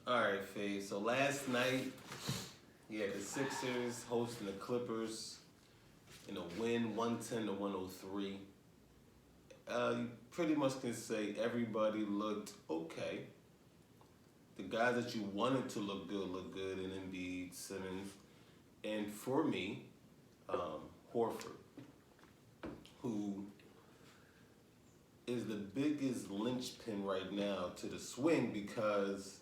All right, Faye. So last night, you had the Sixers hosting the Clippers in a win, 110 to 103. You pretty much can say everybody looked okay. The guys that you wanted to look good in Embiid, Simmons, and for me, Horford, who is the biggest linchpin right now to the swing because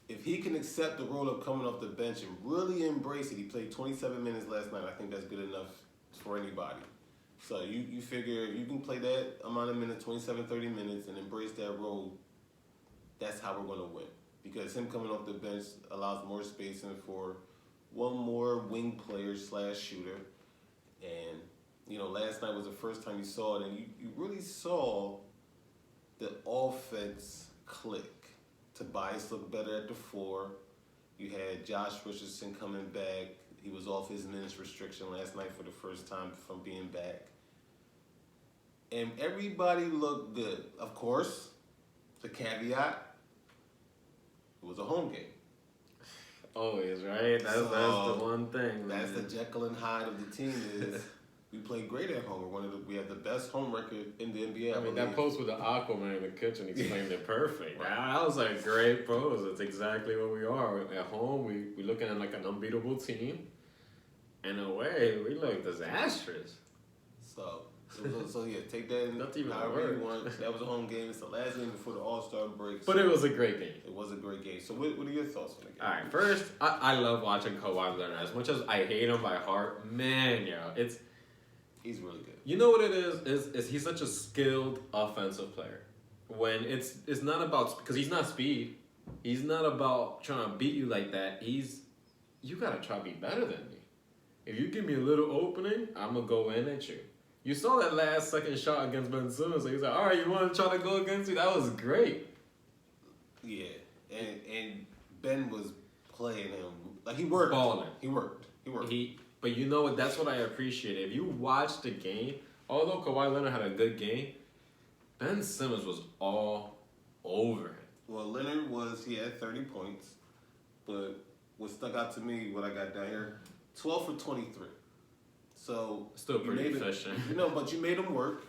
if he can accept the role of coming off the bench and really embrace it, he played 27 minutes last night. I think that's good enough for anybody. So you figure if you can play that amount of minutes, 27, 30 minutes, and embrace that role, that's how we're going to win. Because him coming off the bench allows more spacing for one more wing player / shooter. And, last night was the first time you saw it, and you really saw the offense click. Tobias looked better at the 4. You had Josh Richardson coming back. He was off his minutes restriction last night for the first time from being back. And everybody looked good. Of course, the caveat, it was a home game. Always, right? That's the one thing. That's man. the Jekyll and Hyde of the team is we play great at home. We have the best home record in the NBA. I mean, that post with the Aquaman in the kitchen explained it perfect. Right. That was a great post. It's exactly what we are. At home, we're looking at like an unbeatable team. In a way, we look disastrous. So yeah, take that in Not even however you words. want. That was a home game. It's the last game before the All-Star break. But it was a great game. It was a great game. So what are your thoughts on the game? All right, first, I love watching Kawhi Leonard. As much as I hate him by heart, man, He's really good. you know what it is he's such a skilled offensive player. When it's not about, because he's not speed. He's not about trying to beat you like that. You got to try to be better than me. If you give me a little opening, I'm going to go in at you. You saw that last second shot against Ben Simmons. So he's like, all right, you want to try to go against me? That was great. Yeah, and Ben was playing him like he worked. Balling. He worked. But you know what? That's what I appreciate. If you watch the game, although Kawhi Leonard had a good game, Ben Simmons was all over it. Well, Leonard he had 30 points, but what stuck out to me, what I got down here, 12 for 23. So Still pretty efficient. But you made him work.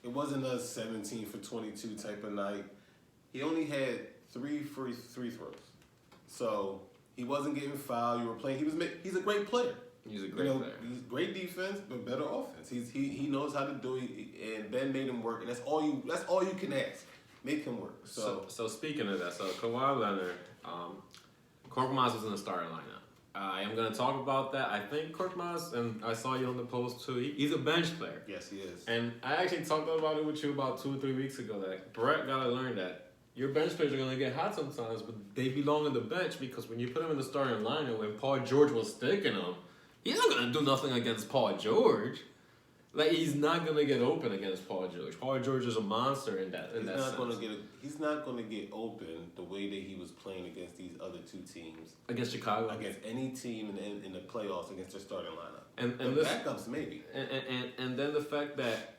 It wasn't a 17 for 22 type of night. He only had 3 free throws. So he wasn't getting fouled. You were playing. He's a great player. He's a great player. He's great defense, but better offense. He knows how to do it, and Ben made him work, and that's all you can ask. Make him work. So speaking of that, Kawhi Leonard, Korkmaz was in the starting lineup. I am going to talk about that. I think Korkmaz, and I saw you on the post too, he's a bench player. Yes, he is. And I actually talked about it with you about 2 or 3 weeks ago that Brett got to learn that your bench players are going to get hot sometimes, but they belong on the bench because when you put them in the starting lineup, when Paul George was sticking them, he's not going to do nothing against Paul George. Like, he's not going to get open against Paul George. Paul George is a monster in that sense. He's not going to get open the way that he was playing against these other 2 teams. Against Chicago? Against any team in the playoffs against their starting lineup. And the backups, maybe. And then the fact that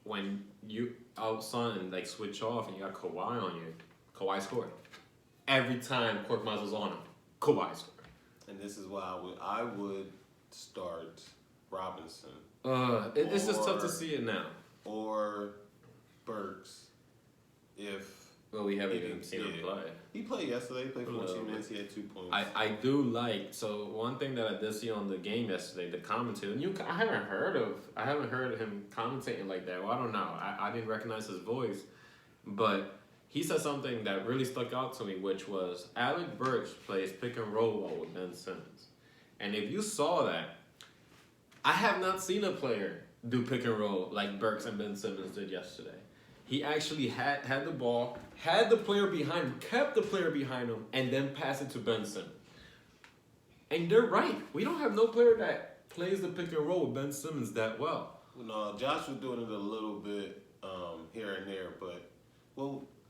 when you outside and switch off and you got Kawhi on you, Kawhi scored. Every time Korkmaz was on him, Kawhi scored. And this is why I would start Robinson. It's just tough to see it now. Or Burks, we haven't even seen him play. He played yesterday. He played 14 minutes. He had 2 points. I do like, so one thing that I did see on the game yesterday, the commentary, and I haven't heard of him commentating like that. Well, I don't know. I didn't recognize his voice, but he said something that really stuck out to me, which was Alec Burks plays pick and roll well with Ben Simmons, and if you saw that. I have not seen a player do pick and roll like Burks and Ben Simmons did yesterday. He actually had the ball, had the player behind him, kept the player behind him, and then passed it to Ben Simmons. And they're right. We don't have no player that plays the pick and roll with Ben Simmons that well. No, Josh was doing it a little bit here and there, but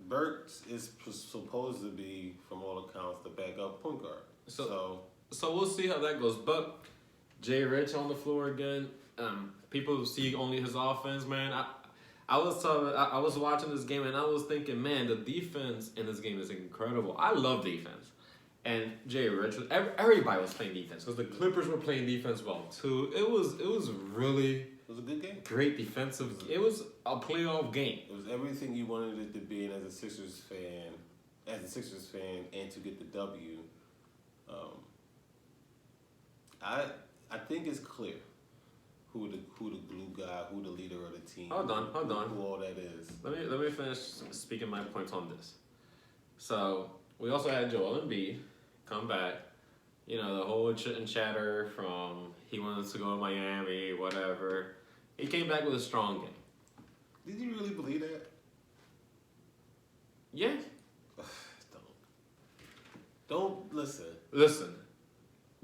Burks is supposed to be, from all accounts, the backup point guard. So we'll see how that goes. But Jay Rich on the floor again. People see only his offense, man. I was watching this game and I was thinking, man, the defense in this game is incredible. I love defense. And Jay Rich, everybody was playing defense because the Clippers were playing defense well too. It was really It was a good game. great defensive. It was a playoff game. It was everything you wanted it to be, and as a Sixers fan, and to get the W, I think it's clear who the glue guy, who the leader of the team. Hold on. Who all that is. Let me finish speaking my points on this. So we also had Joel Embiid come back. You know, the whole chit and chatter from he wanted to go to Miami, whatever. He came back with a strong game. Did you really believe that? Yeah. Don't listen. Listen,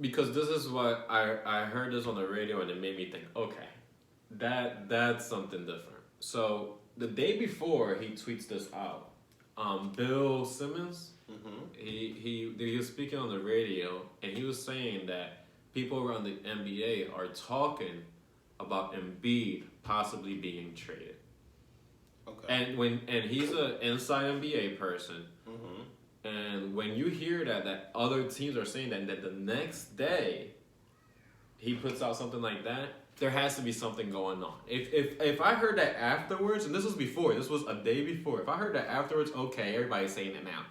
because this is what I heard this on the radio and it made me think, okay, that's something different. So the day before he tweets this out, Bill Simmons, he was speaking on the radio and he was saying that people around the NBA are talking about Embiid possibly being traded. Okay. And he's an inside NBA person. And when you hear that other teams are saying that the next day he puts out something like that, there has to be something going on. If I heard that afterwards, and this was a day before, if I heard that afterwards, okay, everybody's saying it now.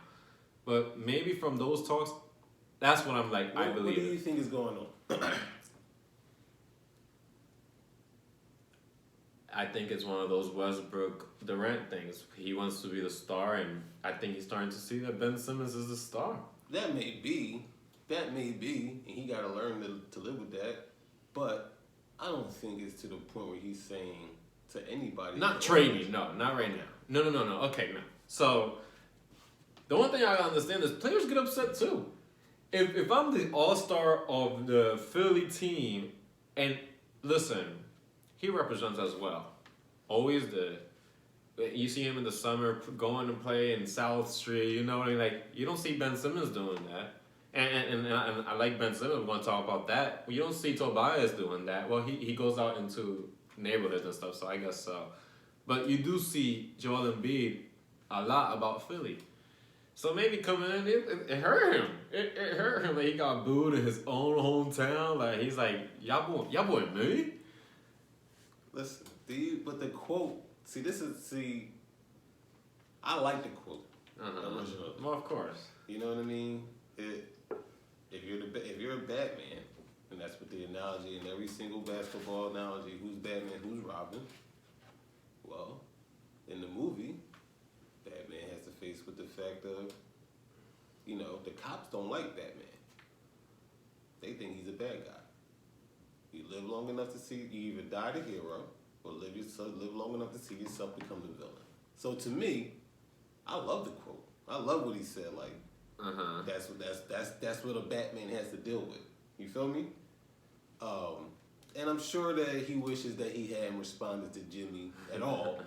But maybe from those talks, that's when I'm like, I believe What do you it. think is going on? I think it's one of those Westbrook Durant things. He wants to be the star, and I think he's starting to see that Ben Simmons is the star. That may be, and he got to learn to live with that. But I don't think it's to the point where he's saying to anybody. Not trade me, no, not right now. No. Okay, no. So the one thing I understand is players get upset too. If I'm the all-star of the Philly team, and listen, he represents us well. Always did. You see him in the summer going to play in South Street, you know what I mean? Like, you don't see Ben Simmons doing that. And I like Ben Simmons, we want to talk about that. You don't see Tobias doing that. Well, he goes out into neighborhoods and stuff, so I guess so. But you do see Joel Embiid a lot about Philly. So maybe coming in, it hurt him. It hurt him that he got booed in his own hometown. Like, he's like, y'all boy me? Listen, but the quote, I like the quote. Originally. Well, of course. You know what I mean? If you're a Batman, and that's what the analogy in every single basketball analogy, who's Batman, who's Robin? Well, in the movie, Batman has to face with the fact of, the cops don't like Batman. They think he's a bad guy. You live long enough to see, you either die the hero or live long enough to see yourself become the villain. So to me, I love the quote. I love what he said. Like, that's what a Batman has to deal with. You feel me? And I'm sure that he wishes that he hadn't responded to Jimmy at all,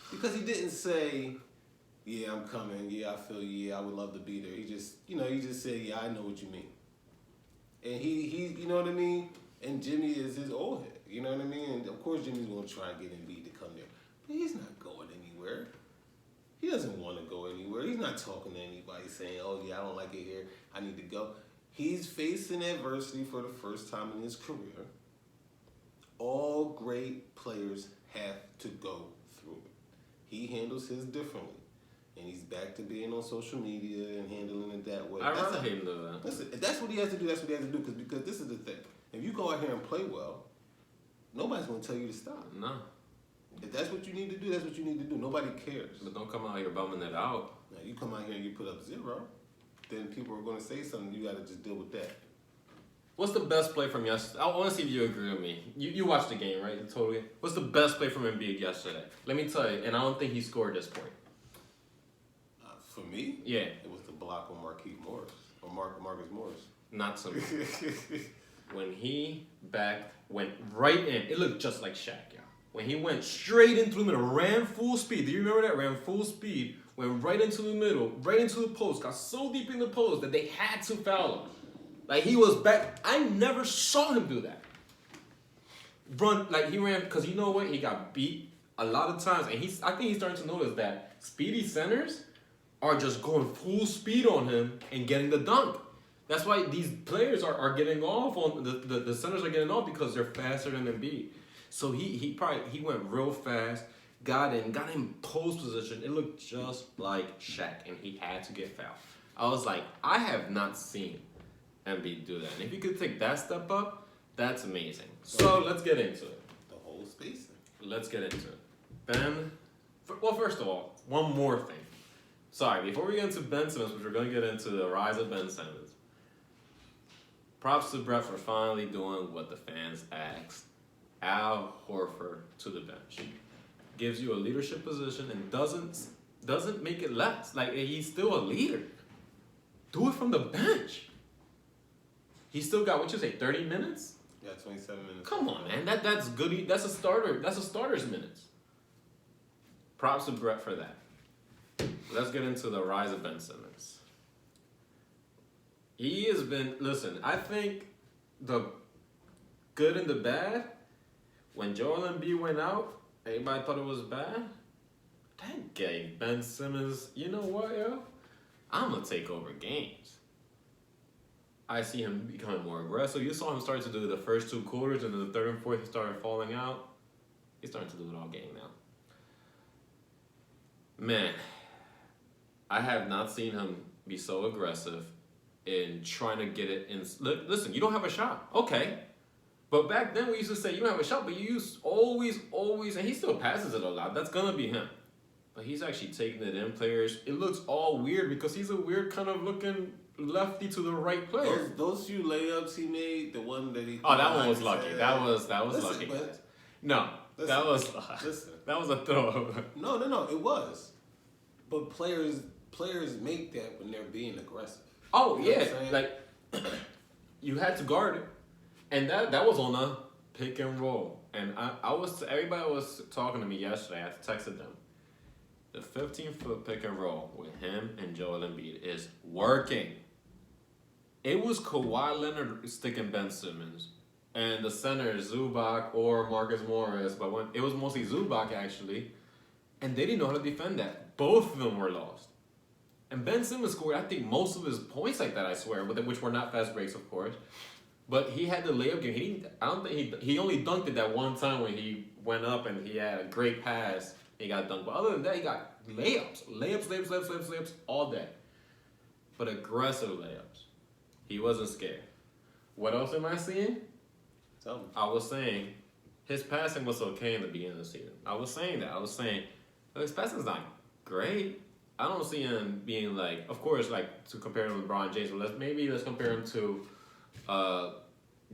because he didn't say, "Yeah, I'm coming. Yeah, I feel you. Yeah, I would love to be there." He just said, "Yeah, I know what you mean." And he, you know what I mean? And Jimmy is his old head, you know what I mean? And of course Jimmy's going to try and get Embiid to come there. But he's not going anywhere. He doesn't want to go anywhere. He's not talking to anybody saying, "Oh yeah, I don't like it here. I need to go." He's facing adversity for the first time in his career. All great players have to go through it. He handles his differently. And he's back to being on social media and handling it that way. I'd rather him do that. Listen, if that's what he has to do, that's what he has to do. Because this is the thing. If you go out here and play well, nobody's going to tell you to stop. No. If that's what you need to do, that's what you need to do. Nobody cares. But don't come out here bumming it out. Now, you come out here and you put up 0, then people are going to say something. You got to just deal with that. What's the best play from yesterday? I want to see if you agree with me. You watched the game, right? Totally. What's the best play from Embiid yesterday? Let me tell you, and I don't think he scored this point. For me? Yeah. It was the block on Marquise Morris. Or Marcus Morris. Not so much. When he went right in, it looked just like Shaq, y'all. When he went straight into the middle, ran full speed. Do you remember that? Ran full speed, went right into the middle, right into the post, got so deep in the post that they had to foul him. Like, he was back. I never saw him do that. Run, like, he ran, because you know what? He got beat a lot of times, and I think he's starting to notice that speedy centers are just going full speed on him and getting the dunk. That's why these players are getting off on the centers are getting off because they're faster than Embiid. So he went real fast, got in post position. It looked just like Shaq, and he had to get fouled. I was like, I have not seen Embiid do that. And if he could take that step up, that's amazing. So let's get into it. The whole spacing. Let's get into it. Ben, well, first of all, one more thing. Sorry, before we get into Ben Simmons, which we're going to get into the rise of Ben Simmons, props to Brett for finally doing what the fans asked. Al Horford to the bench. Gives you a leadership position and doesn't make it less. Like, he's still a leader. Do it from the bench. He's still got, 30 minutes? Yeah, 27 minutes. Come on, man. That's good. That's a starter. That's a starter's minutes. Props to Brett for that. Let's get into the rise of Ben Simmons. He has been, listen, I think the good and the bad, when Joel Embiid went out, everybody thought it was bad. That gave Ben Simmons, you know what, yo? I'm going to take over games. I see him becoming more aggressive. You saw him start to do the first 2 quarters, and then the third and fourth he started falling out. He's starting to do it all game now. Man, I have not seen him be so aggressive in trying to get it in. Listen, you don't have a shot. Okay. But back then we used to say you don't have a shot, but you used always, and he still passes it a lot. That's going to be him. But he's actually taking it in players. It looks all weird because he's a weird kind of looking lefty to the right player. Those few layups he made, the one that he... Oh, that one was lucky. That was Listen, lucky. But, No, that was listen. that was a throw. No, it was. But players make that when they're being aggressive. Oh, You know what yeah. I'm saying? Like, you had to guard it. And that was on a pick and roll. And everybody was talking to me yesterday. I texted them. The 15-foot pick and roll with him and Joel Embiid is working. It was Kawhi Leonard sticking Ben Simmons. And the center, Zubac or Marcus Morris. But it was mostly Zubac, actually. And they didn't know how to defend that. Both of them were lost. And Ben Simmons scored, I think, most of his points like that, I swear, which were not fast breaks, of course. But he had the layup game. I don't think he only dunked it that one time when he went up and he had a great pass. He got dunked. But other than that, he got layups all day. But aggressive layups. He wasn't scared. What else am I seeing? Tell me. I was saying his passing was okay in the beginning of the season. I was saying that. I was saying his passing's not great. I don't see him being like, of course, like to compare him to LeBron James. But let's compare him to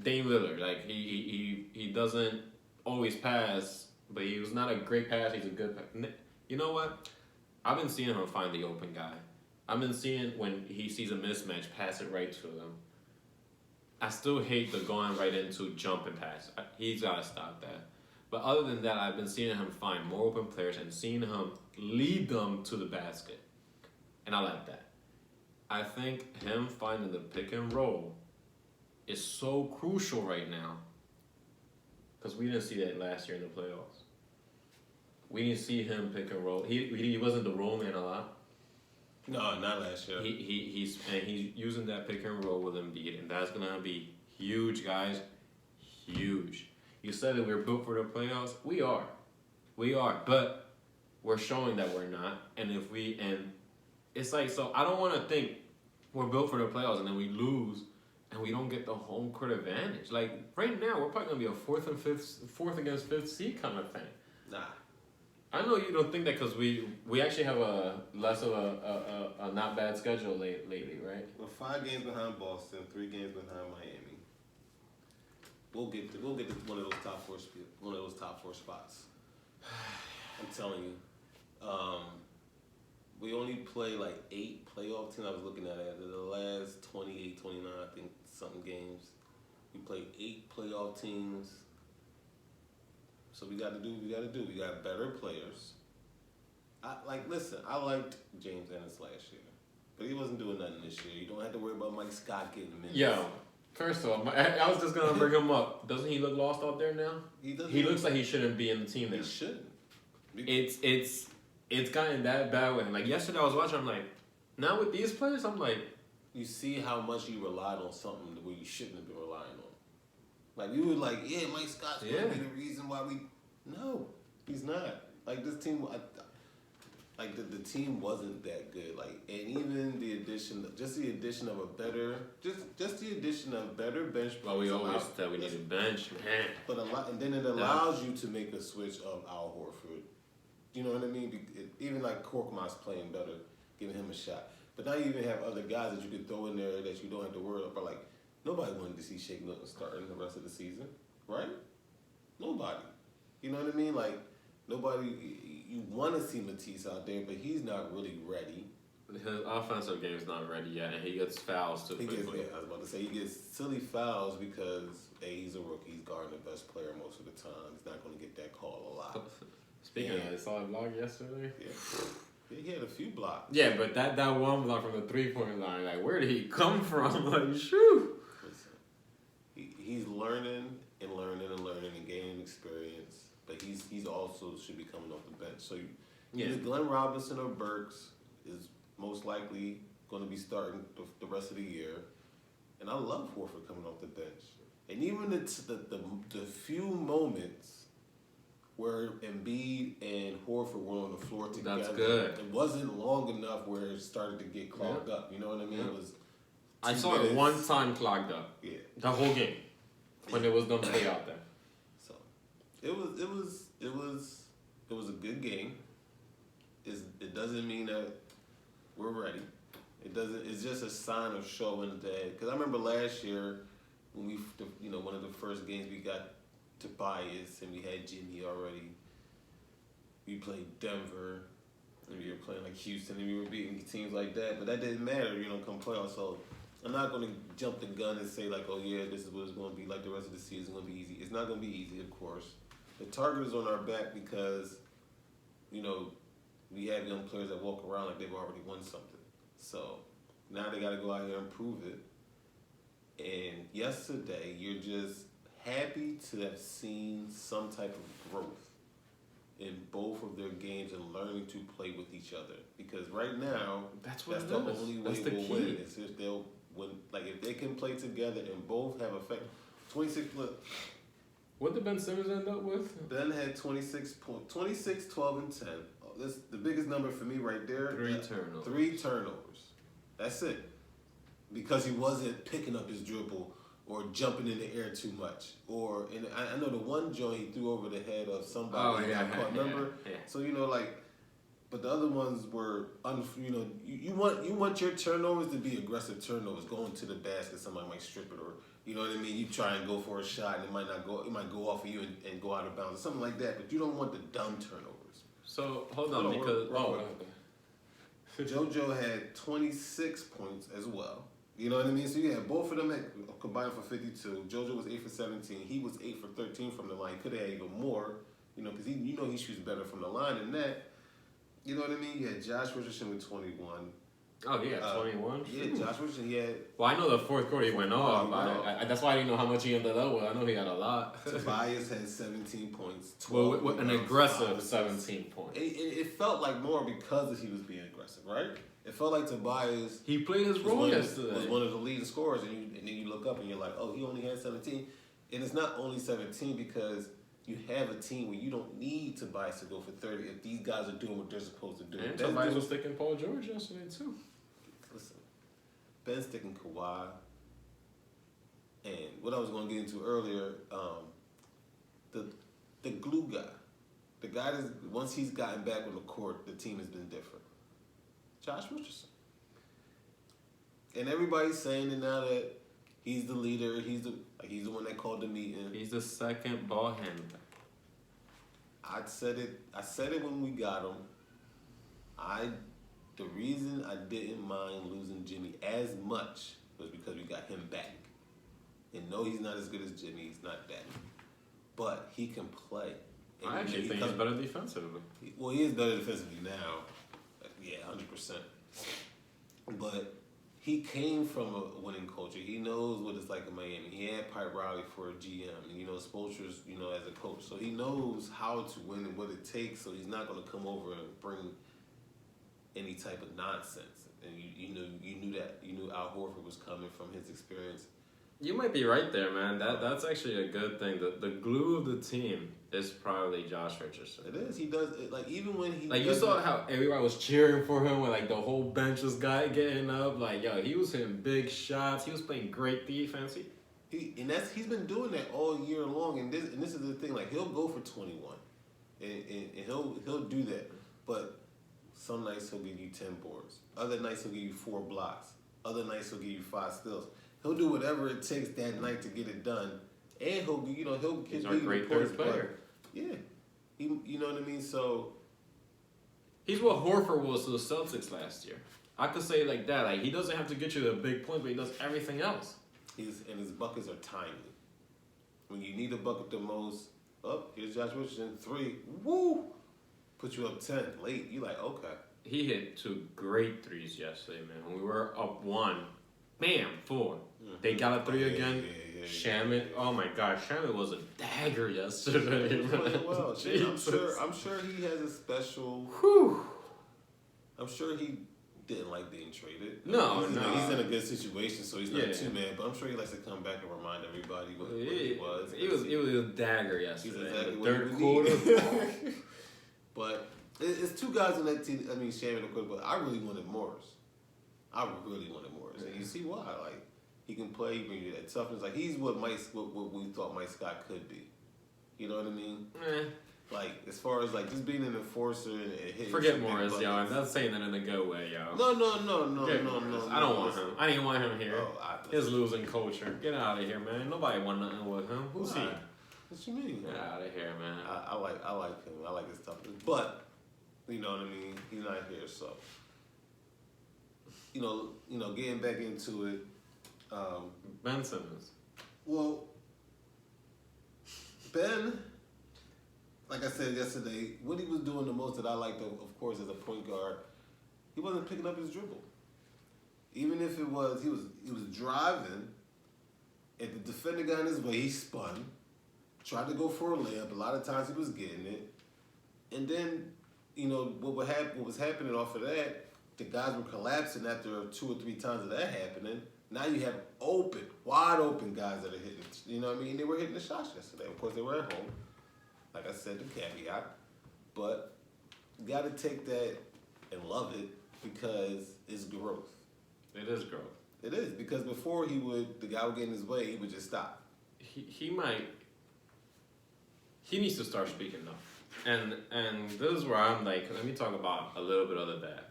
Dame Lillard. Like he doesn't always pass, but he was not a great passer. He's a good passer. You know what? I've been seeing him find the open guy. I've been seeing when he sees a mismatch, pass it right to him. I still hate the going right into jump and pass. He's got to stop that. But other than that, I've been seeing him find more open players and seeing him lead them to the basket. And I like that. I think him finding the pick and roll is so crucial right now because we didn't see that last year in the playoffs. We didn't see him pick and roll. He wasn't the roll man a lot. No, not last year. He's using that pick and roll with Embiid, and that's gonna be huge, guys. Huge. You said that we're built for the playoffs. We are, but we're showing that we're not. And it's like, so I don't want to think we're built for the playoffs and then we lose and we don't get the home court advantage. Like right now, we're probably gonna be a fourth against fifth seed kind of thing. Nah. I know you don't think that because we actually have a less of a not bad schedule lately, right? We're 5 games behind Boston, 3 games behind Miami. We'll get to one of those top four spots. I'm telling you. We only play like 8 playoff teams. I was looking at it. The last 28, 29, I think, something games. We played 8 playoff teams. So we got to do what we got to do. We got better players. I liked James Ennis last year. But he wasn't doing nothing this year. You don't have to worry about Mike Scott getting minutes. Yo, first of all, I was just going to bring him up. Doesn't he look lost out there now? He doesn't. He looks like he shouldn't be in the team now. He shouldn't. it's gotten that bad with him. Like yesterday, I was watching. I'm like, now with these players, I'm like, You see how much you relied on something where you shouldn't have been relying on. Like you were like, yeah, Mike Scott's gonna be the reason why we. No, he's not. Like this team, like the team wasn't that good. Like, and even the addition of a better, just the addition of better bench. well, we always said we need a bench, man. But and then it allows you to make a switch of Al Horford. You know what I mean? Even like Korkmaz playing better, giving him a shot. But now you even have other guys that you could throw in there that you don't have to worry about. Like nobody wanted to see Shake Milton starting the rest of the season, right? Nobody. You know what I mean? Like nobody. You want to see Matisse out there, but he's not really ready. His offensive game is not ready yet, and he gets fouls too quickly. I was about to say he gets silly fouls because he's a rookie. He's guarding the best player most of the time. He's not going to get that call a lot. Speaking of that, I saw a blog yesterday. Yeah, he had a few blocks. Yeah, but that one block from the 3-point line, like where did he come from? Like, shoo. Listen, he's learning and gaining experience. But he's also should be coming off the bench. So either Glenn Robinson or Burks is most likely going to be starting the rest of the year. And I love Horford coming off the bench. And even the few moments where Embiid and Horford were on the floor together, that's good. It wasn't long enough where it started to get clogged up. You know what I mean? It was. I saw it one time clogged up. Yeah. The whole game when it was going to play out there. It was a good game. It doesn't mean that we're ready. It doesn't. It's just a sign of showing that. Because I remember last year when one of the first games we got Tobias and we had Jimmy already. We played Denver and we were playing like Houston and we were beating teams like that. But that didn't matter. Come playoffs. So I'm not going to jump the gun and say like, oh yeah, this is what it's going to be like. The rest of the season is going to be easy. It's not going to be easy, of course. The target is on our back because, we have young players that walk around like they've already won something. So now they got to go out here and prove it. And yesterday, you're just happy to have seen some type of growth in both of their games and learning to play with each other. Because right now, that's the only way we'll win. Is if they'll win. Like if they can play together and both have effect. 26. Look. What did Ben Simmons end up with? Ben had 26 points, 26, 12, and 10. That's the biggest number for me right there. 3 turnovers. That's it. Because he wasn't picking up his dribble or jumping in the air too much. And I know the one joint he threw over the head of somebody. Remember? Yeah. So, but the other ones were, you want your turnovers to be aggressive turnovers, going to the basket, somebody might strip it or, you know what I mean? You try and go for a shot and it might not go, it might go off of you and go out of bounds or something like that, but you don't want the dumb turnovers. So, hold on, because, JoJo had 26 points as well. You know what I mean? So you had both of them combined for 52. JoJo was 8 for 17. He was 8 for 13 from the line. Could have had even more, because he shoots better from the line than that. You know what I mean? You had Josh Richardson with 21. Oh, yeah, 21? Yeah, Josh Richardson, he had... Well, I know the fourth quarter he went off. That's why I didn't know how much he ended up with. I know he had a lot. Tobias had 17 points. 12 with an aggressive 17 points. It felt like more because he was being aggressive, right? It felt like Tobias... He played his role yesterday. Was one of the leading scorers, and then you look up and you're like, oh, he only had 17. And it's not only 17 because... You have a team where you don't need Tobias to go for 30 if these guys are doing what they're supposed to do. And Tobias was sticking Paul George yesterday, too. Listen, Ben's sticking Kawhi. And what I was going to get into earlier, the glue guy. The guy that, once he's gotten back on the court, the team has been different. Josh Richardson. And everybody's saying it now that he's the leader. He's the one that called the meeting. He's the second ball handler. I said it when we got him. The reason I didn't mind losing Jimmy as much was because we got him back. And no, he's not as good as Jimmy. He's not that. But he can play. And I actually think he's better defensively. Well, he is better defensively now. Yeah, 100%. But he came from a winning culture. He knows what it's like in Miami. He had Pipe Riley for a GM, and Spoelstra's, as a coach. So he knows how to win and what it takes. So he's not going to come over and bring any type of nonsense. And you knew that. You knew Al Horford was coming from his experience. You might be right there, man. That's actually a good thing. The glue of the team is probably Josh Richardson. It is. He does it. Like, even when he you saw how everybody was cheering for him when like the whole bench was getting up. Like, yo, he was hitting big shots. He was playing great defense. He's been doing that all year long. And this is the thing. Like, he'll go for 21, and he'll do that. But some nights he'll give you 10 boards. Other nights he'll give you 4 blocks. Other nights he'll give you 5 steals. He'll do whatever it takes that night to get it done, and He's our great third player. Yeah, you know what I mean. So he's what Horford was to the Celtics last year. I could say it like that. Like, he doesn't have to get you the big points, but he does everything else. his buckets are timely. When you need a bucket the most, here's Josh Richardson 3. Woo, put you up 10 late. You like, okay. He hit 2 great threes yesterday, man. When we were up 1, bam, 4. They got a 3 again. Shamet, oh my God, Shamet was a dagger yesterday. He was playing well. I'm sure he has a special. Whew. I'm sure he didn't like being traded. No, he's in a good situation, so he's not too Yeah. mad. But I'm sure he likes to come back and remind everybody what he was. He was a dagger yesterday. He's exactly the what third we quarter. need. But it's 2 guys on that team. I mean, Shaman and Quick, but I really wanted Morris. And you see why? Like, he can play, he brings you that toughness. Like, he's what we thought Mike Scott could be. You know what I mean? Like, as far as like just being an enforcer and hitting. Forget Morris, yo. I'm not saying that in a good way, yo. No. I don't want him. I didn't want him here. His Listen. losing culture. Get out of here, man. Nobody want nothing with him. Who's he? What you mean? Get out of here, man. I like him. I like his toughness. But you know what I mean. He's not here, so getting back into it. Ben Simmons. Well, Ben, like I said yesterday, what he was doing the most that I liked, of course, as a point guard, he wasn't picking up his dribble. Even if it was, he was driving, and the defender got in his way, he spun, tried to go for a layup. A lot of times he was getting it, and then, what was happening off of that, the guys were collapsing after 2 or 3 times of that happening. Now you have wide open guys that are hitting. You know what I mean? They were hitting the shots yesterday. Of course, they were at home. Like I said, the caveat. But you got to take that and love it because it's growth. It is growth. It is, because before the guy would get in his way, he would just stop. He needs to start speaking though. And this is where I'm like, let me talk about a little bit of that.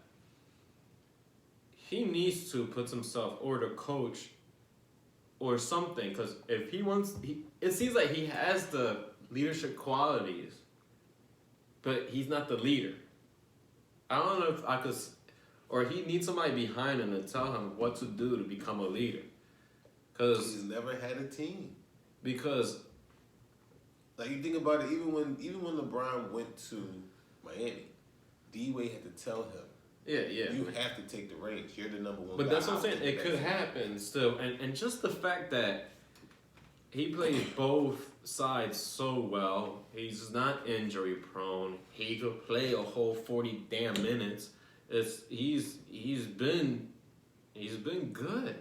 He needs to put himself, or the coach, or something, because if he wants, it seems like he has the leadership qualities, but he's not the leader. I don't know if I could, or he needs somebody behind him to tell him what to do to become a leader. Because he's never had a team. Because, like, you think about it, even when LeBron went to Miami, D-Wade had to tell him, yeah. you have to take the reins. You're the number one But guy. that's what I'm saying. It could happen still. And just the fact that he plays both sides so well. He's not injury prone. He could play a whole 40 damn minutes. He's been good.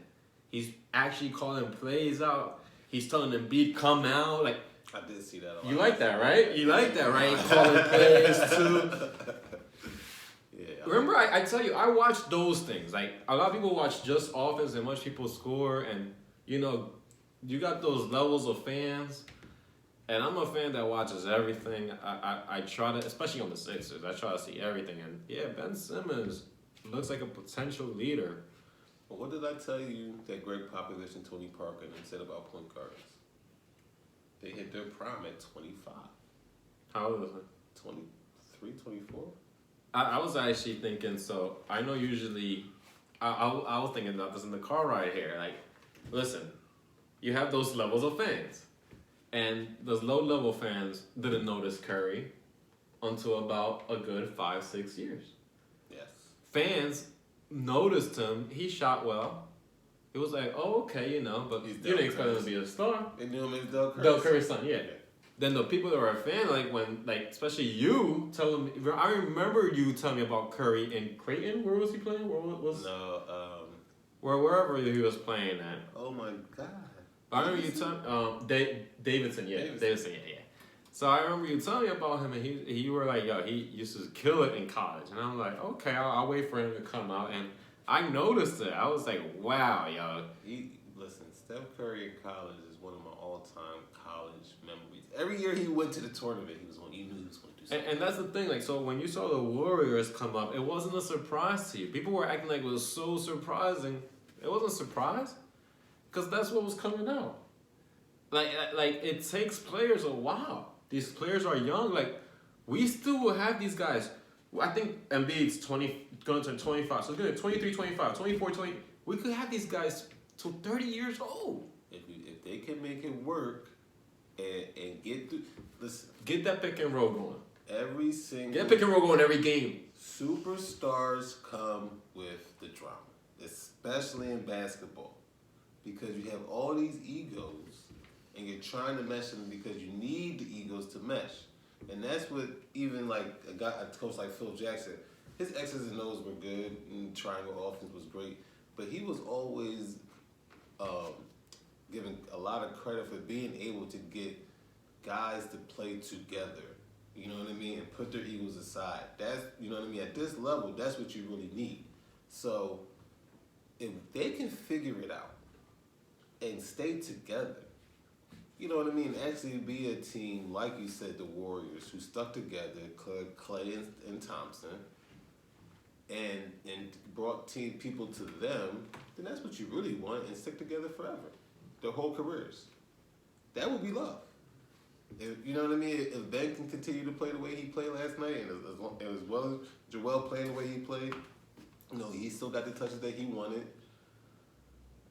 He's actually calling plays out. He's telling Embiid come out. Like, I did see that a lot. You like that, right? You like that, right? Calling plays too. Remember, I tell you, I watch those things. Like, a lot of people watch just offense and watch people score, and you got those levels of fans. And I'm a fan that watches everything. I try to, especially on the Sixers, I try to see everything. And yeah, Ben Simmons looks like a potential leader. Well, what did I tell you that Greg Popovich and Tony Parker said about point guards? They hit their prime at 25. How old was it? 23, 24? I was actually thinking, so I know usually, I was thinking about this in the car ride here. Like, listen, you have those levels of fans. And those low-level fans didn't notice Curry until about a good 5-6 years. Yes. Fans noticed him. He shot well. It was like, oh, okay, you know, but He's you Del didn't expect him Curry's. to be a star. They knew him as Del Curry. Del Curry's son, yeah. Then the people that were a fan, like when, like especially you, tell them. I remember you telling me about Curry in Creighton. Where was he playing? Where was? No, Wherever he was playing at. oh my God. I remember you telling Davidson, yeah, Davidson. yeah. So I remember you telling me about him, and you were like, yo, he used to kill it in college, and I'm like, okay, I'll wait for him to come out, and I noticed it. I was like, wow, yo. Listen, Steph Curry in college is one of my all-time college memories. Every year he went to the tournament, you knew he was going to do something. And that's the thing, like, so when you saw the Warriors come up, it wasn't a surprise to you. People were acting like it was so surprising. It wasn't a surprise, because that's what was coming out. Like it takes players a while. These players are young. Like, we still will have these guys. I think Embiid's 20, going to 25. So good, 23, 25, 24, 20. We could have these guys till 30 years old. If they can make it work and get through, listen, Get that pick and roll going. every single Get pick and roll going every game. superstars come with the drama, especially in basketball, because you have all these egos and you're trying to mesh them because you need the egos to mesh. And that's what even like a coach like Phil Jackson, his X's and O's were good and triangle offense was great, but he was always given a lot of credit for being able to get guys to play together. You know what I mean? And put their egos aside. That's, you know what I mean? At this level, that's what you really need. So if they can figure it out and stay together, you know what I mean? Actually be a team, like you said, the Warriors, who stuck together, Clay and Thompson, and brought people to them, then that's what you really want, and stick together forever, their whole careers. That would be love. If, you know what I mean? If Ben can continue to play the way he played last night, and as well as Joel playing the way he played, you know, he still got the touches that he wanted.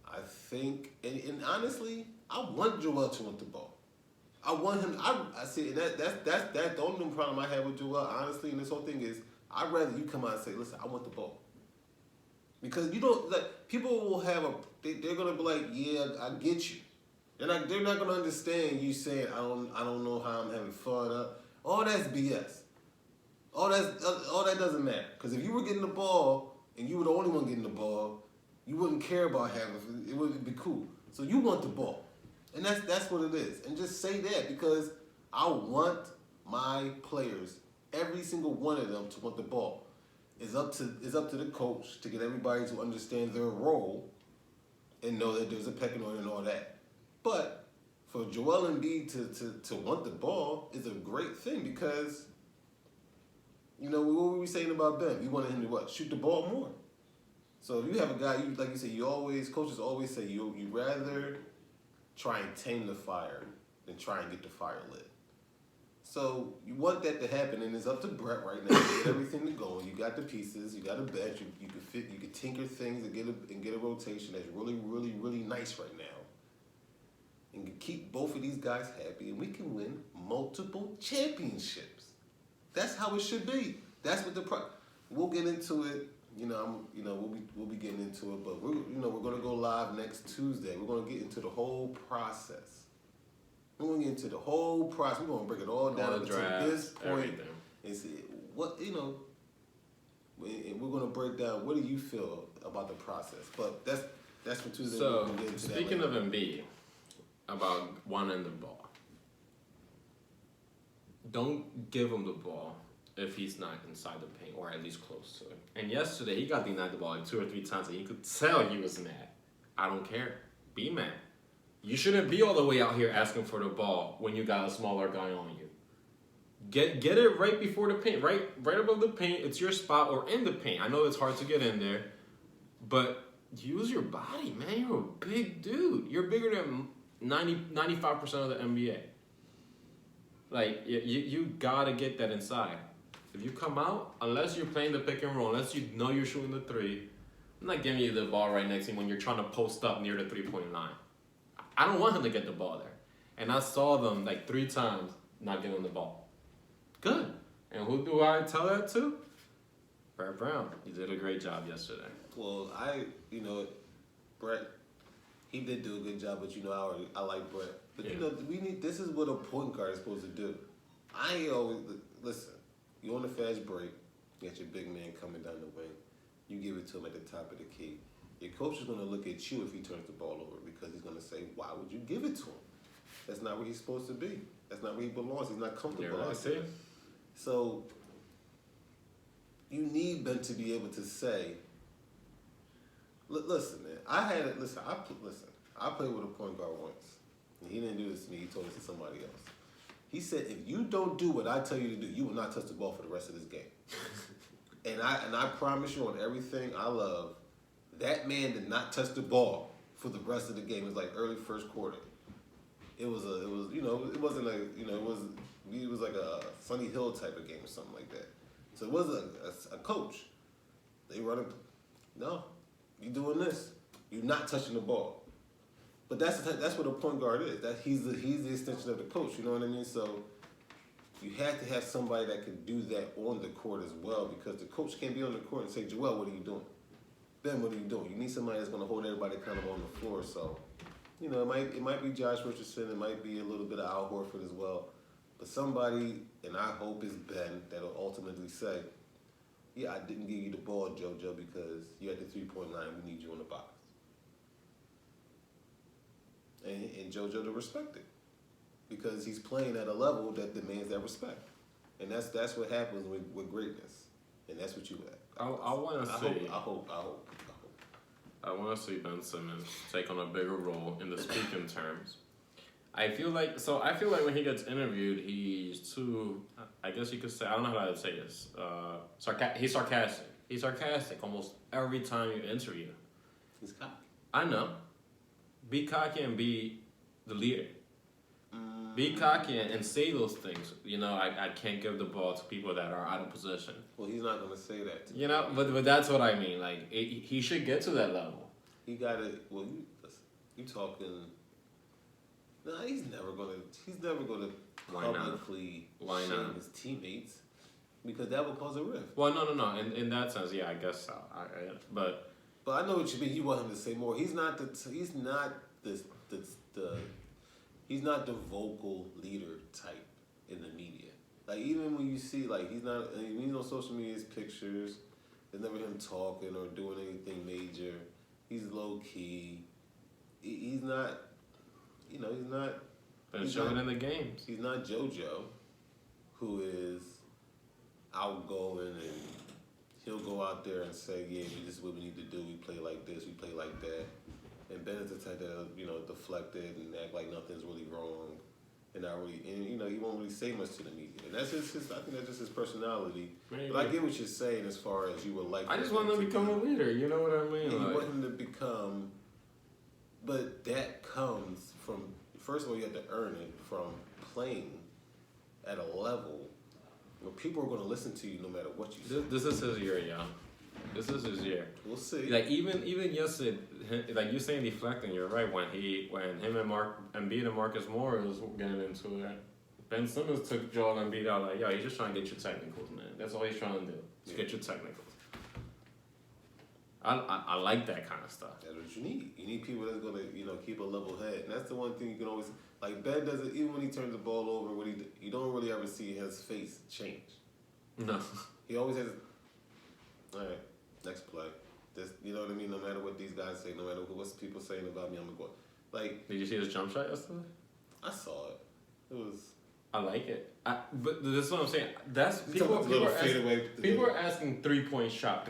I think, and honestly, I want Joel to want the ball. I want him. I see, and that's the only problem I have with Joel, honestly. And this whole thing is, I'd rather you come out and say, "Listen, I want the ball," because you don't. Like, people will have they're gonna be like, "Yeah, I get you." They're not gonna understand you saying, "I don't know how I'm having fun." All that's BS. All that doesn't matter. Because if you were getting the ball and you were the only one getting the ball, you wouldn't care about having it. It would be cool. So you want the ball. And that's what it is. And just say that, because I want my players, every single one of them, to want the ball. It's up to the coach to get everybody to understand their role and know that there's a pecking order and all that. But for Joel Embiid to want the ball is a great thing, because, you know, what were we saying about Ben? We wanted him to what? Shoot the ball more. So if you have a guy, like you say, coaches always say you rather try and tame the fire than try and get the fire lit. So you want that to happen, and it's up to Brett right now to get everything to go. You got the pieces, you got a bench, you can tinker things and get a rotation that's really, really, really nice right now. And you keep both of these guys happy, and we can win multiple championships. That's how it should be. That's what we'll get into it. We'll be getting into it, but we're gonna go live next Tuesday. We're gonna get into the whole process. We're gonna get into the whole process. We're gonna break it all down to this point, everything. and see what and we're gonna break down what do you feel about the process. But that's for Tuesday. So speaking of Embiid, about wanting the ball, don't give him the ball if he's not inside the paint, or at least close to it. And yesterday, he got denied the ball like 2 or 3 times, and you could tell he was mad. I don't care. Be mad. You shouldn't be all the way out here asking for the ball when you got a smaller guy on you. Get it right before the paint, right above the paint. It's your spot, or in the paint. I know it's hard to get in there, but use your body, man. You're a big dude. You're bigger than 95% of the NBA. Like, you gotta get that inside. If you come out, unless you're playing the pick and roll, unless you know you're shooting the three, I'm not giving you the ball right next to him when you're trying to post up near the 3-point line. I don't want him to get the ball there. And I saw them like 3 times not giving him the ball. Good. And who do I tell that to? Brett Brown. He did a great job yesterday. Well, Brett, he did do a good job, but I like Brett. But this is what a point guard is supposed to do. I ain't always listen. You on the fast break, you got your big man coming down the wing. You give it to him at the top of the key. Your coach is going to look at you if he turns the ball over because he's going to say, "Why would you give it to him? That's not where he's supposed to be. That's not where he belongs. He's not comfortable out there." So you need Ben to be able to say, "Listen, man. I played with a point guard once, and he didn't do this to me. He told this to somebody else. He said, if you don't do what I tell you to do, you will not touch the ball for the rest of this game." And I promise you on everything I love, that man did not touch the ball for the rest of the game. It was like early first quarter. It was like a Sunny Hill type of game or something like that. So it wasn't a coach. They run it. No, you doing this. You're not touching the ball. But that's what a point guard is. That he's the extension of the coach. You know what I mean? So you have to have somebody that can do that on the court as well, because the coach can't be on the court and say, "Joel, what are you doing? Ben, what are you doing?" You need somebody that's going to hold everybody kind of on the floor. So, it might be Josh Richardson. It might be a little bit of Al Horford as well. But somebody, and I hope it's Ben, that'll ultimately say, "Yeah, I didn't give you the ball, JoJo, because you're at the 3-point line. We need you in the box." And JoJo to respect it, because he's playing at a level that demands that respect, and that's what happens with greatness, and that's what you have. I want to see. I hope. I want to see Ben Simmons take on a bigger role in the speaking terms. I feel like when he gets interviewed, he's too. I guess you could say, I don't know how to say this. He's sarcastic. He's sarcastic almost every time you interview. He's cocky. I know. Be cocky and be the leader. Be cocky and say those things. I can't give the ball to people that are out of position. Well, he's not going to say that. But that's what I mean. Like, he should get to that level. He got to. Well, you talking. Nah, he's never going to publicly shame his teammates, because that would cause a rift. Well, no. In that sense, yeah, I guess so. But I know what you mean. You want him to say more. He's not the vocal leader type in the media. Like, even when you see, like, he's not. When he's on social media's pictures, there's never him talking or doing anything major. He's low key. He's not. He's not. But it's showing in the games. He's not JoJo, who is outgoing and he'll go out there and say, "Yeah, this is what we need to do. We play like this. We play like that." And Ben is the type that deflected and act like nothing's really wrong, and not really, and he won't really say much to the media. And that's just I think that's just his personality. Maybe. But I get what you're saying as far as you would like. I just want him to become a leader. You know what I mean? Yeah, you want him to become, but that comes from, first of all, you have to earn it from playing at a level where people are going to listen to you no matter what you say. This is his year, yeah. This is his year. We'll see. Like, even yesterday, like you saying deflecting, you're right. When him and Embiid and Marcus Morris were getting into it, Ben Simmons took Joel Embiid out like, "Yo, he's just trying to get your technicals, man. That's all he's trying to do. Just get your technicals." I like that kind of stuff. That's what you need. You need people that's gonna keep a level head, and that's the one thing you can always, like, Ben doesn't, even when he turns the ball over, you don't really ever see his face change. No. He always has. All right, next play. This, you know what I mean? No matter what these guys say, no matter what people saying about me, I'm gonna go. Like, did you see his jump shot yesterday? I saw it. It was. I like it. But this is what I'm saying. That's people are asking 3-point shot.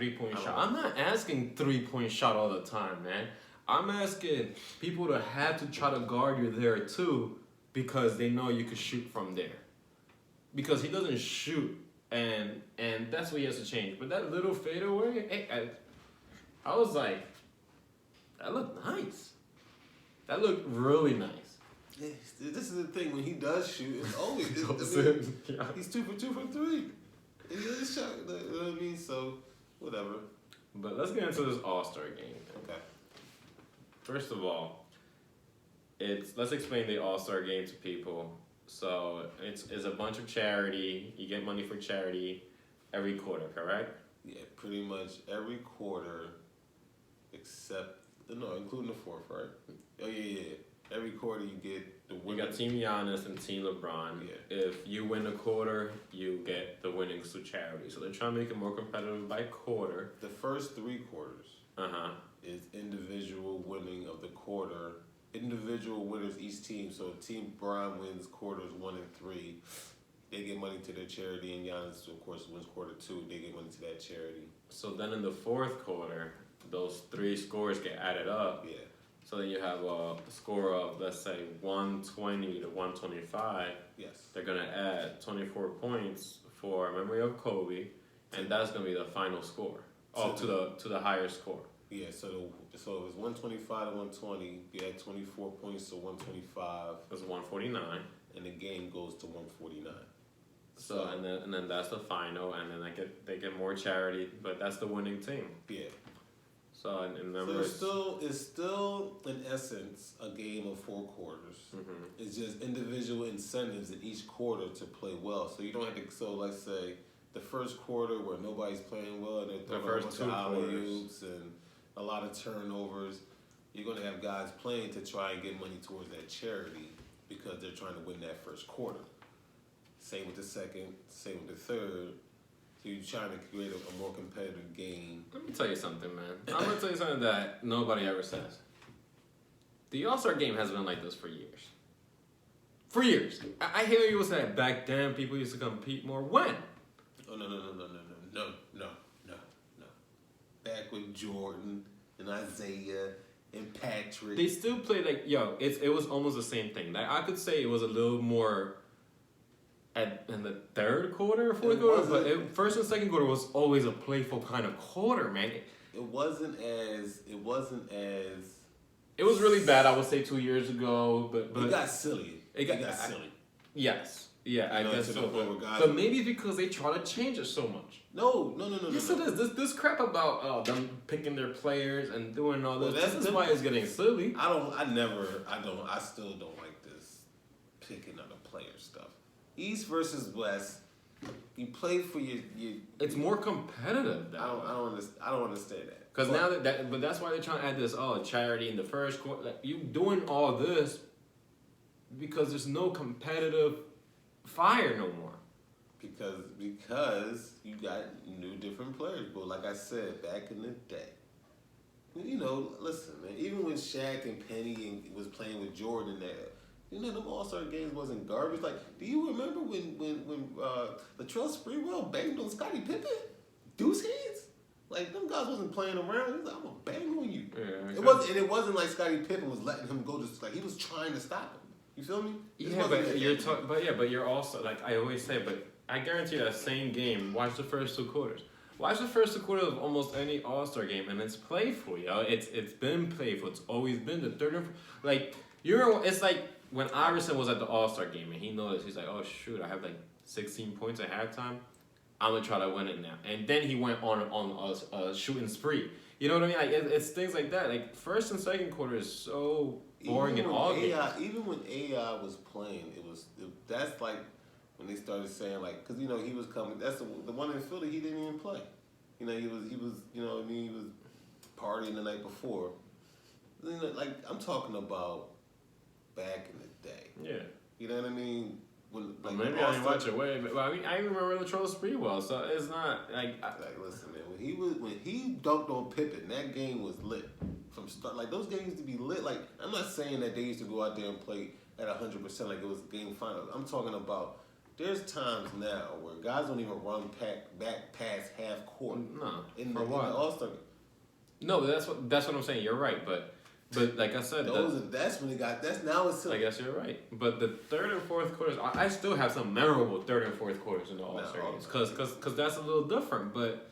I'm not asking 3-point shot all the time, man. I'm asking people to have to try to guard you there too, because they know you could shoot from there. Because he doesn't shoot, and that's what he has to change. But that little fadeaway, I was like, that looked nice. That looked really nice. Yeah, this is the thing. When he does shoot, it's always he's 2 for 3. He does shot. You know what I mean? So whatever. But let's get into this All-Star game. Okay. First of all, let's explain the All-Star game to people. So it's a bunch of charity. You get money for charity every quarter, correct? Yeah, pretty much every quarter. except no, including the fourth, right? Oh yeah. Every quarter you get the You winner. got Team Giannis and Team LeBron. Yeah. If you win a quarter, you get the winnings to charity. So they're trying to make it more competitive by quarter. The first 3 quarters is individual winning of the quarter. Individual winners each team. So if Team Bron wins quarters 1 and 3, they get money to their charity, and Giannis, of course, wins quarter 2. They get money to that charity. So then in the fourth quarter, those 3 scores get added up. Yeah. So then you have a score of, let's say, 120 to 125. Yes. They're going to add 24 points for memory of Kobe, and that's going to be the final score. To the higher score. Yeah, so it was 125 to 120. You had 24 points to 125. That's 149. And the game goes to 149. So and then that's the final, and then they get more charity, but that's the winning team. Yeah. So in So numbers, it's still in essence a game of 4 quarters. mm-hmm. It's just individual incentives in each quarter to play well. So you don't have to. So let's say the first quarter where nobody's playing well, and they're throwing a bunch of alley-oops and a lot of turnovers. You're going to have guys playing to try and get money towards that charity because they're trying to win that first quarter. Same with the second, same with the third. So you're trying to create a more competitive game. Let me tell you something, man. I'm gonna tell you something that nobody ever says. The All-Star game has been like this for years. For years. I hear you say back then people used to compete more. When? Oh no. Back with Jordan and Isaiah and Patrick. They still play like it was almost the same thing. Like I could say it was a little more in the third quarter, fourth quarter, but first and second quarter was always a playful kind of quarter, man. It wasn't as. It was really bad, I would say 2 years ago, but it got silly. It got silly. Yes. Yeah, I guess so. But But maybe because they try to change it so much. No. Yes, it is. This crap about them picking their players and doing all this. Well, this is why it's getting silly. I still don't like this picking on the player stuff. East versus West. You play for your. It's more competitive. I don't understand that. Because now but that's why they're trying to add this charity in the first quarter. Like, you doing all this because there's no competitive fire no more. Because you got new different players. But like I said, back in the day, listen, man. Even when Shaq and Penny was playing with Jordan, them All-Star games wasn't garbage. Like, do you remember when Latrell Sprewell banged on Scottie Pippen? Deuce hands? Like, them guys wasn't playing around. He was like, I'm gonna bang on you. Yeah, it wasn't like Scottie Pippen was letting him go. Just like he was trying to stop him. You feel me? But you're also like I always say, but I guarantee you that same game. Watch the first 2 quarters. Watch the first 2 quarters of almost any All-Star game, and it's playful, yo. It's been playful. It's always been the third. It's like when Iverson was at the All-Star game and he noticed, he's like, oh shoot, I have like 16 points at halftime. I'm gonna try to win it now. And then he went on a shooting spree. You know what I mean? Like it's things like that. Like first and second quarter is so boring in all games. Even when AI was playing, that's like when they started saying like, because he was coming. That's the one in Philly. He didn't even play. He was he was partying the night before. Like I'm talking about back in the day. Yeah. You know what I mean? Maybe I didn't watch it way, but I mean I remember Latrell Sprewell, so it's not like. Listen, man, when he dunked on Pippen, that game was lit from start. Like those games used to be lit. Like I'm not saying that they used to go out there and play at 100% like it was game final. I'm talking about there's times now where guys don't even run back past half court. No, in the All-Star. No, that's what I'm saying. You're right, but like I said, that's when it got. That's now it's. I guess you're right, but the third and fourth quarters, I still have some memorable third and fourth quarters in the All-Star games, because that's a little different. But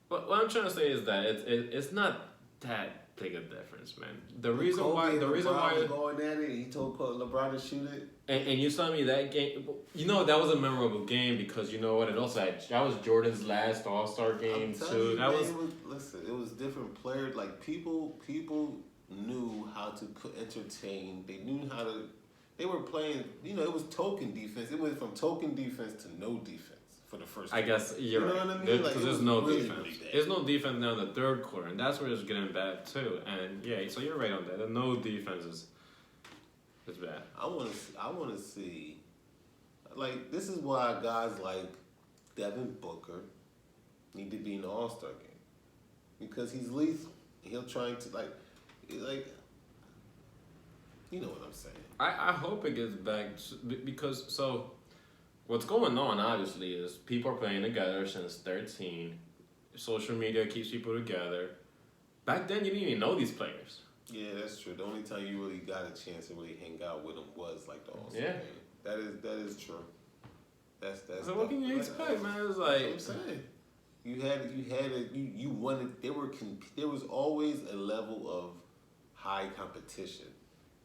what I'm trying to say is that it's not that big a difference, man. The reason why was going at it, he told LeBron to shoot it. And you saw me that game. That was a memorable game because you know what? It also that was Jordan's last All-Star game too. It was different players. Like people knew how to entertain. They knew how to. They were playing. It was token defense. It went from token defense to no defense for the first. I guess you're you know right. what I mean? Because Like, it there's was no really, defense. really bad. There's no defense now in the third quarter, and that's where it's getting bad too. And yeah, so you're right on that. The no defense is bad. I want to see. Like, this is why guys like Devin Booker need to be in the All-Star game, because he's lethal. He'll try to like, you know what I'm saying. I hope it gets back because so what's going on obviously is people are playing together since 13. Social media keeps people together. Back then you didn't even know these players. Yeah, that's true. The only time you really got a chance to really hang out with them was like the All-Star Yeah. game. That is true. That's So what can you expect, man? It's That's like what I'm saying. You wanted. There was always a level of high competition,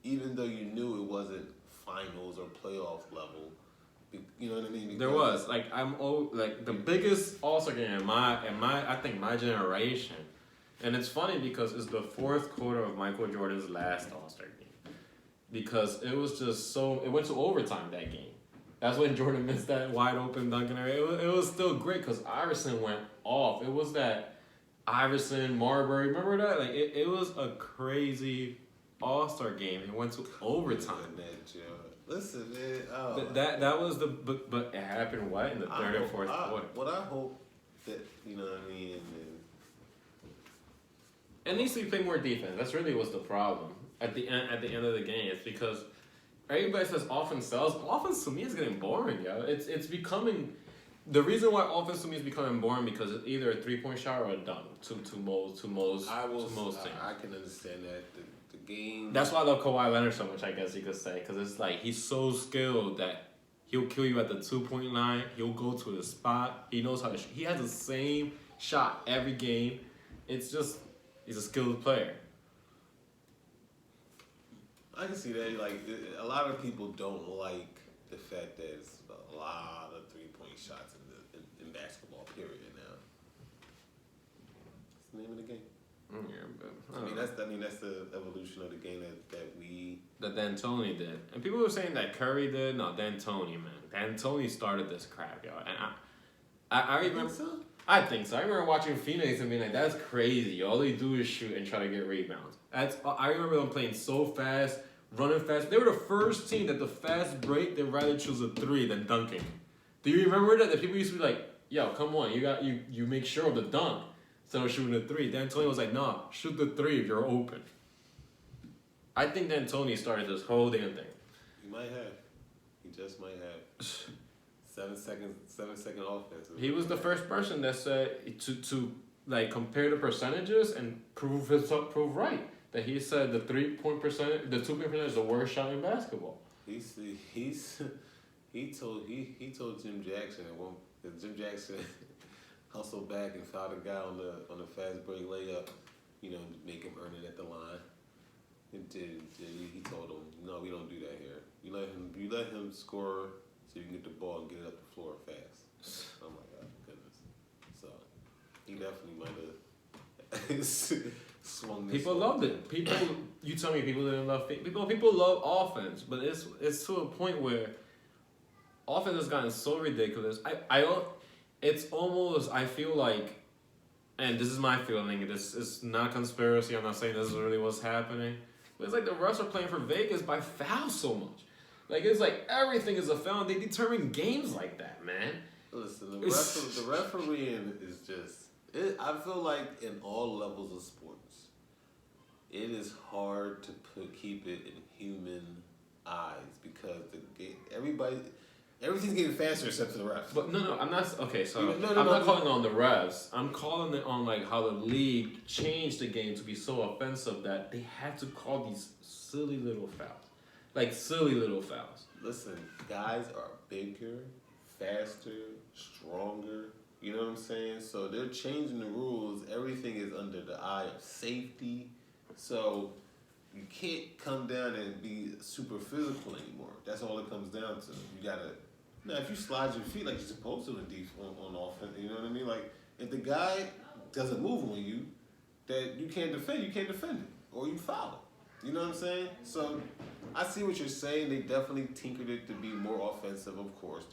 even though you knew it wasn't finals or playoff level. You know what I mean? there was like like the biggest All-Star game in my I think my generation, and it's funny because it's the fourth quarter of Michael Jordan's last All-Star game, because it was just so it went to overtime that game. That's when Jordan missed that wide open dunk and everything. It was still great because Iverson went off. It was that Iverson, Marbury, remember that? Like it was a crazy All-Star game. It went to overtime. Listen, man. Oh, That was the but it happened what in the third and fourth quarter. What I hope that you know what I mean. It needs to be playing more defense. That's really what's the problem at the end of the game. It's because everybody says offense sells. Offense to me is getting boring, yo. It's becoming the reason why offense to me is becoming boring because it's either a 3-point shot or a dunk to most teams. I can understand that the game. That's why I love Kawhi Leonard so much. I guess you could say because it's like he's so skilled that he'll kill you at the 2-point line. He'll go to the spot. He knows how to. He has the same shot every game. It's just he's a skilled player. I can see that. Like a lot of people don't like the fact that it's a lot of 3-point shots in basketball. Period. Now, it's the name of the game. Yeah, but I mean that's the evolution of the game that D'Antoni did, and people were saying that Curry did. No, D'Antoni, man. D'Antoni started this crap, yo. And I remember. I think so. I remember watching Phoenix and being like, "That's crazy. All they do is shoot and try to get rebounds." I remember them playing so fast, running fast. They were the first team that the fast break they'd rather choose a 3 than dunking. Do you remember that? That people used to be like, "Yo, come on, you make sure of the dunk instead of shooting the 3." D'Antoni was like, "Nah, shoot the 3 if you're open." I think D'Antoni started this whole damn thing. He might have. He just might have. 7 second offense. He was the first person that said to like compare the percentages and prove right. That he said the 3-point percentage, the 2-point percentage is the worst shot in basketball. He told Jim Jackson at one. Jim Jackson hustled back and fouled a guy on the fast break layup. You know, make him earn it at the line. And he told him, "No, we don't do that here. You let him score so you can get the ball and get it up the floor fast." Oh my God, goodness! So he definitely might have swung. People loved it. You tell me people didn't love people love offense, but it's to a point where offense has gotten so ridiculous. It's almost I feel like, and this is my feeling. This is not conspiracy. I'm not saying this is really what's happening. But it's like the refs are playing for Vegas by foul so much. Like it's like everything is a foul. And they determine games like that, man. Listen, the refereeing is just. I feel like in all levels of sports, it is hard to keep it in human eyes because everything's getting faster except for the refs. But no, I'm not. Okay, so I'm not calling it on the refs. I'm calling it on like how the league changed the game to be so offensive that they had to call these silly little fouls, like silly little fouls. Listen, guys are bigger, faster, stronger. You know what I'm saying? So they're changing the rules. Everything is under the eye of safety. So you can't come down and be super physical anymore. That's all it comes down to. You gotta. Now, if you slide your feet like you're supposed to on offense, you know what I mean? Like, if the guy doesn't move on you, that you can't defend it. Or you foul it. You know what I'm saying? So, I see what you're saying. They definitely tinkered it to be more offensive, of course.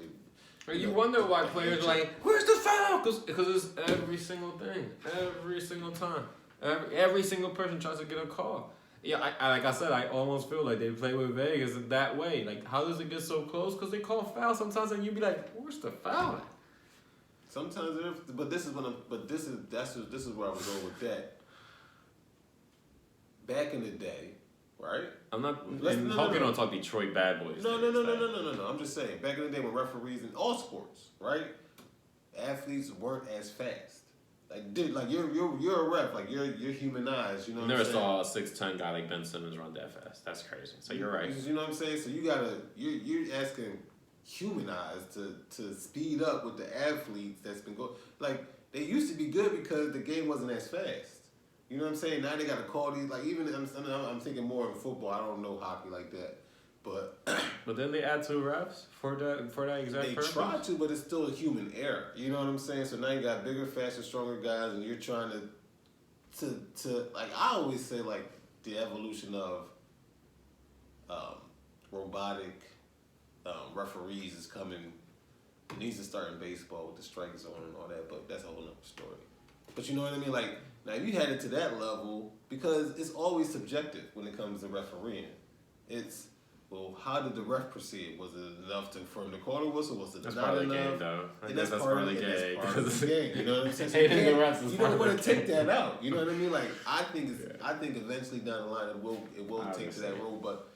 You wonder why players are like, where's the foul? Because it's every single thing, every single time, every single person tries to get a call. Yeah, like I said, I almost feel like they play with Vegas that way. Like, how does it get so close? Because they call foul sometimes, and you be like, where's the foul? Sometimes, but this is where I was going with that. Back in the day, right? I'm not. Hope you don't talk Detroit bad boys. No. I'm just saying. Back in the day, when referees in all sports, right, athletes weren't as fast. Like you're a ref. Like you're humanized. You know. Never saw a 6'10" guy like Ben Simmons run that fast. That's crazy. So you're right. You know what I'm saying? So you're asking humanized to speed up with the athletes that's been going. Like they used to be good because the game wasn't as fast. You know what I'm saying? Now they got to call these, like, even, I'm thinking more in football. I don't know hockey like that. But then they add 2 refs for that exact purpose? They try to, but it's still a human error. You know what I'm saying? So now you got bigger, faster, stronger guys, and you're trying to like, I always say, like, the evolution of robotic referees is coming. It needs to start in baseball with the strike zone and all that, but that's a whole other story. But you know what I mean? Like, now if you had it to that level, because it's always subjective when it comes to refereeing. It's, well, how did the ref proceed? Was it enough to confirm the call whistle? Was it that's not part of enough? The game, though. And that's part of the game. That's part of the game. You know what I'm saying? Hating the refs is you part don't of want the to take game. that out. You know what I mean? Like, I think eventually down the line it will take to that road, but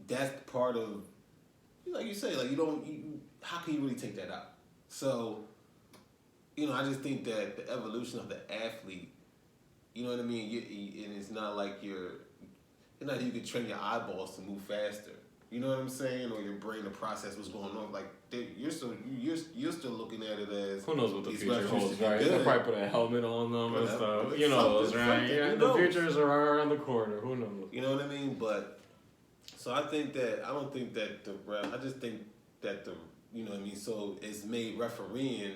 that's part of, like you say, like how can you really take that out? So, you know, I just think that the evolution of the athlete, you know what I mean? And it's not like you can train your eyeballs to move faster. You know what I'm saying? Or your brain to process what's going on. Like you're still looking at it as, who knows what the these future refs used holds, to be right? good. They'll probably put a helmet on them and stuff. You know, right? Something, Yeah, who the knows? futures are right around the corner. Who knows? You know what I mean? But so I don't think that the ref. I just think that you know what I mean. So it's made refereeing,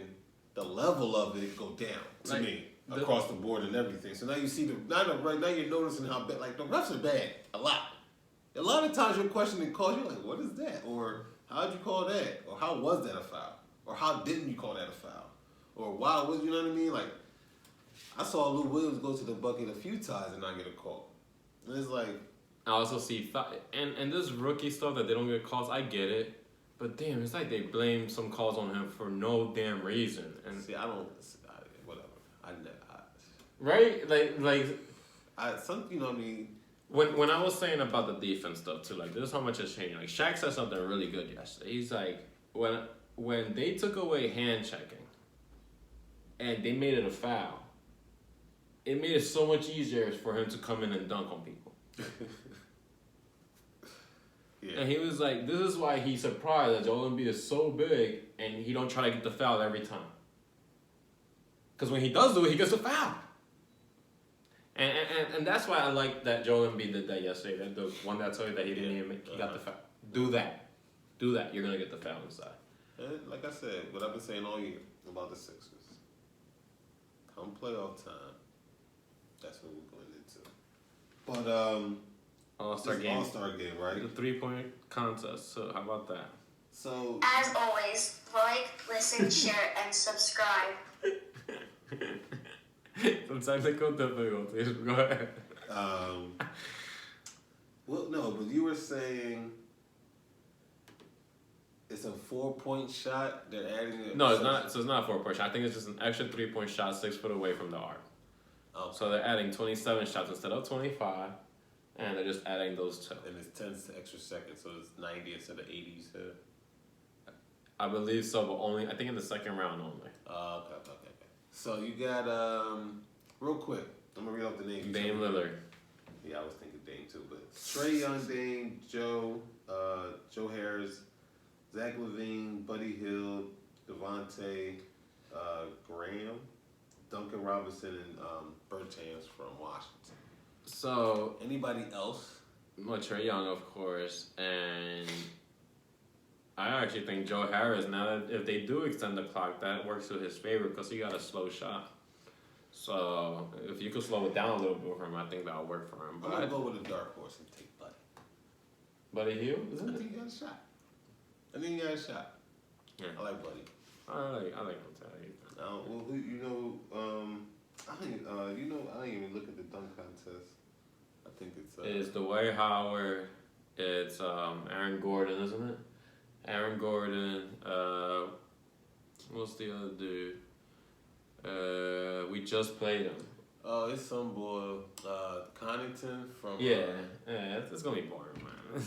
the level of it go down to Like, me across the board and everything. So now you see now you're noticing how bad, like, the refs are bad a lot. A lot of times you're questioning calls. You're like, what is that? Or how'd you call that? Or how was that a foul? Or how didn't you call that a foul? Or why was, you know what I mean? Like, I saw Lou Williams go to the bucket a few times and not get a call. And it's like, I also see and this rookie stuff that they don't get calls. I get it, but damn, it's like they blame some calls on him for no damn reason. And see, whatever. right, you know what I mean. When I was saying about the defense stuff too, like, this is how much has changed. Like, Shaq said something really good yesterday. He's like, when they took away hand checking and they made it a foul, it made it so much easier for him to come in and dunk on people. Yeah. And he was like, this is why he's surprised that Joel Embiid is so big and he don't try to get the foul every time. Because when he does do it, he gets a foul. And that's why I like that Joel Embiid did that yesterday. That the one that told you that he didn't even make, he got the foul. Do that. You're gonna get the foul inside. And like I said, what I've been saying all year about the Sixers. Come playoff time, that's what we're going into. But All-Star it's game. All-Star game, right? The 3-point contest. So how about that? So as always, like, listen, share, and subscribe. Some technical difficulties. Go ahead. well, no, but you were saying it's a 4-point shot. They're adding it. No, it's not. So it's not a 4-point shot. I think it's just an extra 3-point shot 6 foot away from the arc. Oh. So they're adding 27 shots instead of 25, and they're just adding those 2. And it's 10 extra seconds, so it's 90 instead of 80. You said. I believe so, but I think in the second round only. Okay. So you got real quick. I'm gonna read off the names. Dame Lillard. Yeah, I was thinking Dame too, but Trae Young, Dame, Joe Harris, Zach LaVine, Buddy Hield, Devontae, Graham, Duncan Robinson, and Bertans from Washington. So Anybody else? well, Trae Young, of course, and I actually think Joe Harris. Now that if they do extend the clock, that works to his favor because he got a slow shot. So if you could slow it down a little bit for him, I think that'll work for him. I'm gonna go with a dark horse and take Buddy. Buddy Hield, I isn't it? think he got a shot. Yeah. I like Buddy. I like Monte. Well, who I didn't even look at the dunk contest. I think it's It's Dwight Howard. It's Aaron Gordon, isn't it? Aaron Gordon. What's the other dude? We just played him. Oh, it's some boy, Connington from. Yeah, it's gonna be boring, man.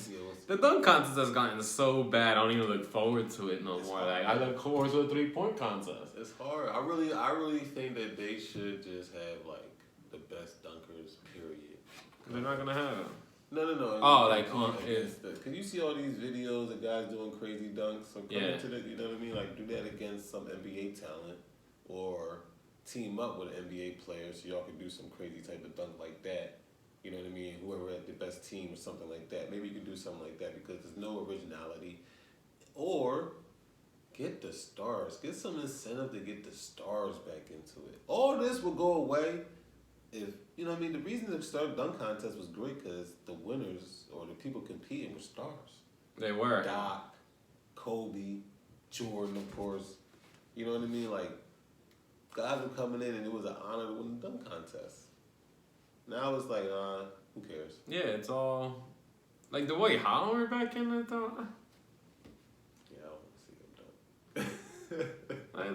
Yeah, The dunk contest has gotten so bad. I don't even look forward to it no It's more. hard. Like I look forward to a 3-point contest. It's hard. I really think that they should just have like the best dunkers. Period. They're not gonna have them. No. Oh, like, Cause you see all these videos of guys doing crazy dunks. So come Yeah. to the, you know what I mean? Like do that against some NBA talent, or team up with an NBA player so y'all can do some crazy type of dunk like that. You know what I mean? Whoever had the best team or something like that. Maybe you can do something like that because there's no originality. Or get the stars. Get some incentive to get the stars back into it. All this will go away if, you know what I mean? The reason the start dunk contest was great because the winners or the people competing were stars. They were. Doc, Kobe, Jordan, of course. You know what I mean? Like, guys were coming in and it was an honor to win the dunk contest. Now it's like, who cares? Yeah, it's all like Dwight Howard back in the time. Yeah, I don't see him dunk. Like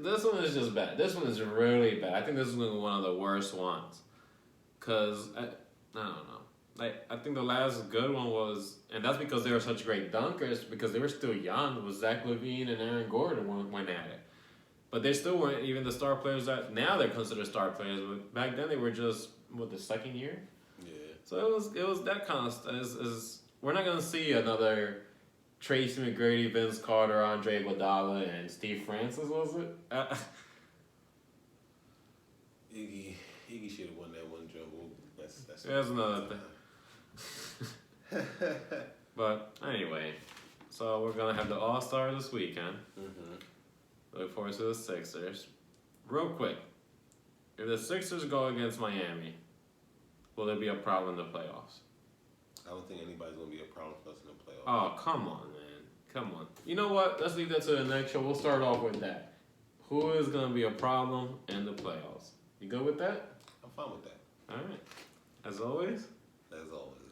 this one is just bad. This one is really bad. I think this is gonna be one of the worst ones. Cause I don't know. Like I think the last good one was, and that's because they were such great dunkers because they were still young. It was Zach LaVine and Aaron Gordon went at it, but they still weren't even the star players that now they're considered star players. But back then they were just the second year. Yeah. So it was that kind of stuff. We're not gonna see another Tracy McGrady, Vince Carter, Andre Iguodala, and Steve Francis, was it? Iggy should have won that one jumble. That's another thing. But anyway, so we're gonna have the All-Star this weekend. Mm-hmm. Look forward to the Sixers. Real quick, if the Sixers go against Miami, will there be a problem in the playoffs? I don't think anybody's gonna be a problem for us in the playoffs. Oh, come on, man. Come on. You know what? Let's leave that to the next show. We'll start off with that. Who is going to be a problem in the playoffs? You good with that? I'm fine with that. All right. As always. As always.